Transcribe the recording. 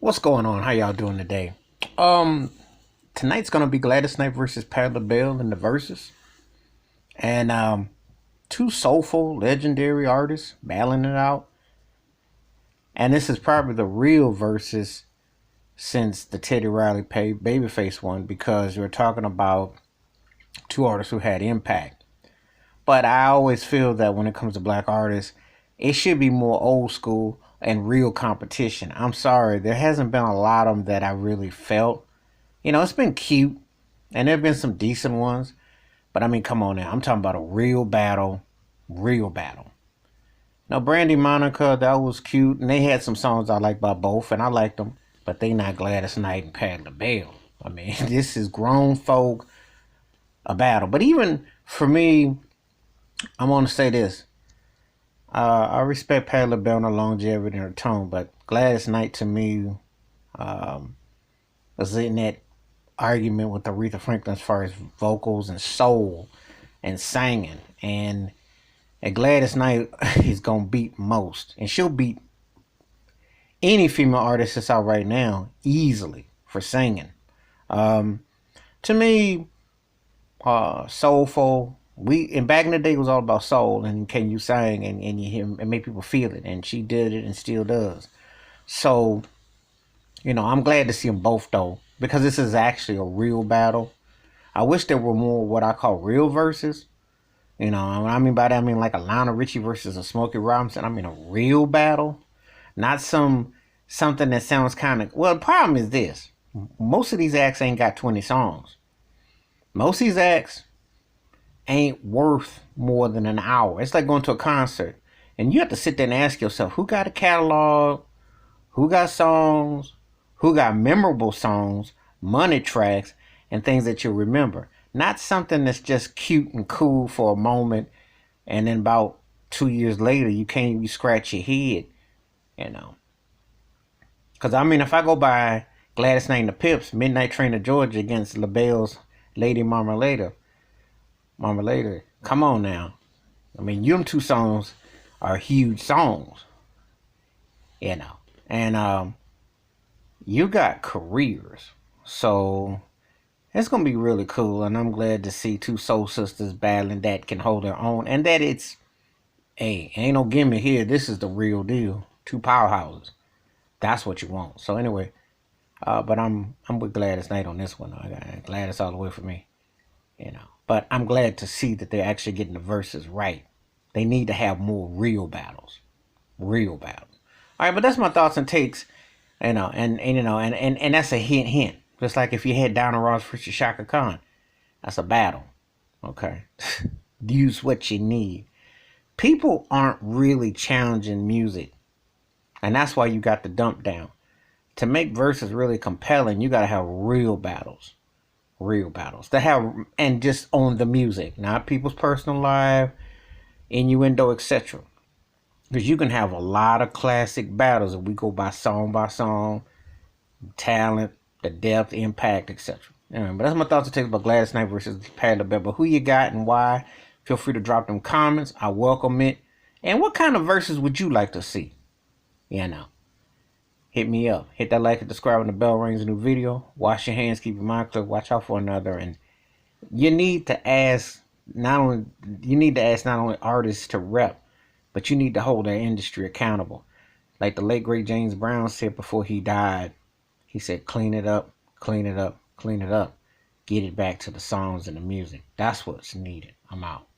What's going on? How y'all doing today? Um, Tonight's gonna be Gladys Knight versus Patti LaBelle in the verses, and two soulful, legendary artists battling it out. And this is probably the real verses since the Teddy Riley Babyface one because you're talking about two artists who had impact. But I always feel that when it comes to black artists, it should be more old school and real competition. I'm sorry, there hasn't been a lot of them that I really felt. It's been cute, and there have been some decent ones, but I mean, come on now. I'm talking about a real battle, real battle. Now, Brandy Monica, that was cute, and they had some songs I liked by both, and I liked them, but they not Gladys Knight and Patti LaBelle. I mean, this is grown folk a battle. But even for me, I'm going to say this. I respect Patti LaBelle and her longevity and her tone, but Gladys Knight to me was in that argument with Aretha Franklin as far as vocals and soul and singing. And Gladys Knight is going to beat most. And she'll beat any female artist that's out right now easily for singing. To me, soulful. And back in the day it was all about soul and can you sing and you hear and make people feel it, and she did it and still does. So, I'm glad to see them both though, because this is actually a real battle. I wish there were more what I call real verses. What I mean by that, I mean like a Lionel Richie versus a Smokey Robinson. I mean a real battle, not something that sounds kind of. Well, the problem is this: most of these acts ain't got 20 songs. Most of these acts ain't worth more than an hour. It's like going to a concert, and you have to sit there and ask yourself, who got a catalog, who got songs, who got memorable songs, money tracks, and things that you remember. Not something that's just cute and cool for a moment, and then about 2 years later, you can't even scratch your head, you know. Because, I mean, if I go by Gladys Knight and the Pips, Midnight Train to Georgia against LaBelle's Lady Marmalade, come on now. I mean, them two songs are huge songs, And you got careers. So it's going to be really cool. And I'm glad to see two soul sisters battling that can hold their own. And that hey, ain't no gimme here. This is the real deal. Two powerhouses. That's what you want. So anyway, but I'm with Gladys Knight on this one. I got Gladys all the way for me. But I'm glad to see that they're actually getting the verses right. They need to have more real battles. Real battles. All right, but that's my thoughts and takes. And that's a hint. Just like if you had Donald Ross versus Shaka Khan. That's a battle. Okay. Use what you need. People aren't really challenging music. And that's why you got the dump down. To make verses really compelling, you got to have real battles. Real battles. To have, and just on the music. Not people's personal life, innuendo, etc. Because you can have a lot of classic battles if we go by song, talent, the depth, impact, etc. But that's my thoughts and takes about Gladys Knight versus Patti LaBelle. But who you got and why? Feel free to drop them comments. I welcome it. And what kind of verses would you like to see? Hit me up. Hit that like and subscribe when the bell rings a new video. Wash your hands, keep your mind clear, watch out for another. And you need to ask not only artists to rep, but you need to hold their industry accountable. Like the late great James Brown said before he died, he said, clean it up, clean it up, clean it up. Get it back to the songs and the music. That's what's needed. I'm out.